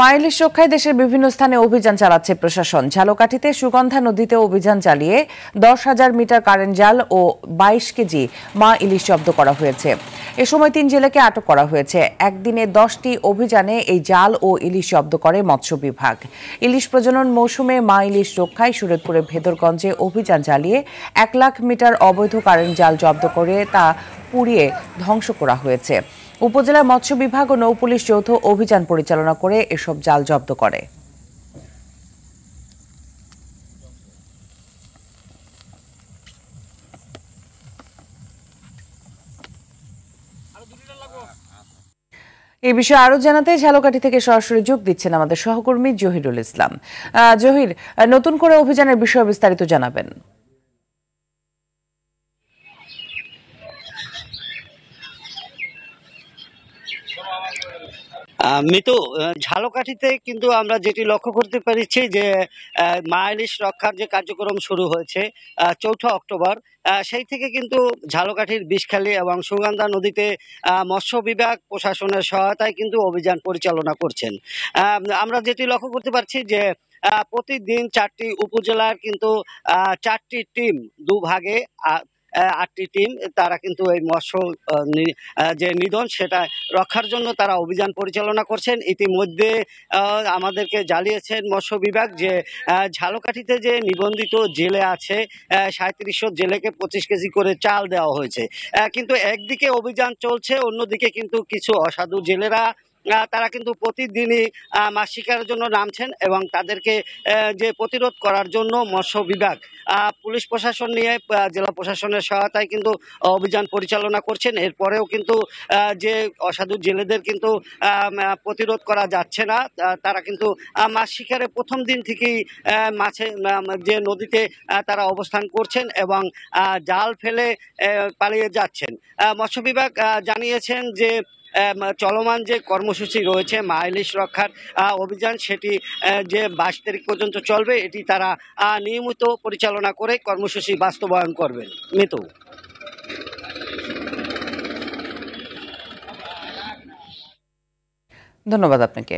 মাইলিশ রক্ষায় দেশের বিভিন্ন স্থানে অভিযান চালাচ্ছে প্রশাসন। ঝালকাঠিতে সুগন্ধা নদীতে অভিযান চালিয়ে 10,000 মিটার কারেন্ট জাল ও 22 কেজি মা ইলিশ জব্দ করা হয়েছে। এ সময় 3 জেলেকে আটক করা হয়েছে। একদিনে 10টি অভিযানে এই জাল ও ইলিশ জব্দ করে মৎস্য বিভাগ। ইলিশ প্রজনন মৌসুমে মা ইলিশ রক্ষায় সুরতপুরের ভেদরগঞ্জে অভিযান চালিয়ে 1 লাখ মিটার অবৈধ কারেন্ট জাল জব্দ করে তা পুড়িয়ে ধ্বংস করা হয়েছে। উপজেলা মৎস্য বিভাগ ও নৌপুলিশ যৌথ অভিযান পরিচালনা করে এসব জাল জব্দ করে। এই বিষয়ে আরো জানাতে ঝালকাঠি থেকে সরাসরি যোগ দিচ্ছেন আমাদের সহকর্মী জহিরুল ইসলাম। জহির, নতুন করে অভিযানের বিষয়ে বিস্তারিত জানাবেন। মিতু, ঝালকাঠিতে কিন্তু আমরা যেটি লক্ষ্য করতে পেরেছি যে মা ইলিশ রক্ষার যে কার্যক্রম শুরু হয়েছে 4 অক্টোবর, সেই থেকে কিন্তু ঝালকাঠির বিষখালী এবং সুগন্ধা নদীতে মৎস্য বিভাগ প্রশাসনের সহায়তায় কিন্তু অভিযান পরিচালনা করছেন। আমরা যেটি লক্ষ্য করতে পারছি যে প্রতিদিন 4টি উপজেলার কিন্তু 4টি টিম দুভাগে 8টি টিম তারা কিন্তু এই মৎস্য যে নিধন সেটা রক্ষার জন্য তারা অভিযান পরিচালনা করছেন। ইতিমধ্যে আমাদেরকে জানিয়েছেন মৎস্য বিভাগ যে ঝালকাঠিতে যে নিবন্ধিত জেলে আছে 3700 জেলেকে 25 কেজি করে চাল দেওয়া হয়েছে। কিন্তু একদিকে অভিযান চলছে, অন্যদিকে কিন্তু কিছু অসাধু জেলেরা তারা কিন্তু প্রতিদিনই মাছ শিকারের জন্য নামছেন এবং তাদেরকে যে প্রতিরোধ করার জন্য মৎস্য বিভাগ পুলিশ প্রশাসন নিয়ে জেলা প্রশাসনের সহায়তায় কিন্তু অভিযান পরিচালনা করছেন। এরপরেও কিন্তু যে অসাধু জেলেদের কিন্তু প্রতিরোধ করা যাচ্ছে না। তারা কিন্তু মাছ শিকারে প্রথম দিন থেকেই মাছে যে নদীতে তারা অবস্থান করছেন এবং জাল ফেলে পালিয়ে যাচ্ছেন। মৎস্য বিভাগ জানিয়েছেন যে চলমান যে কর্মসূচি রয়েছে মা ইলিশ রক্ষার অভিযান, সেটি যে 22 তারিখ পর্যন্ত চলবে, এটি তারা নিয়মিত পরিচালনা করে কর্মসূচি বাস্তবায়ন করবেন। মিতু, ধন্যবাদ আপনাকে।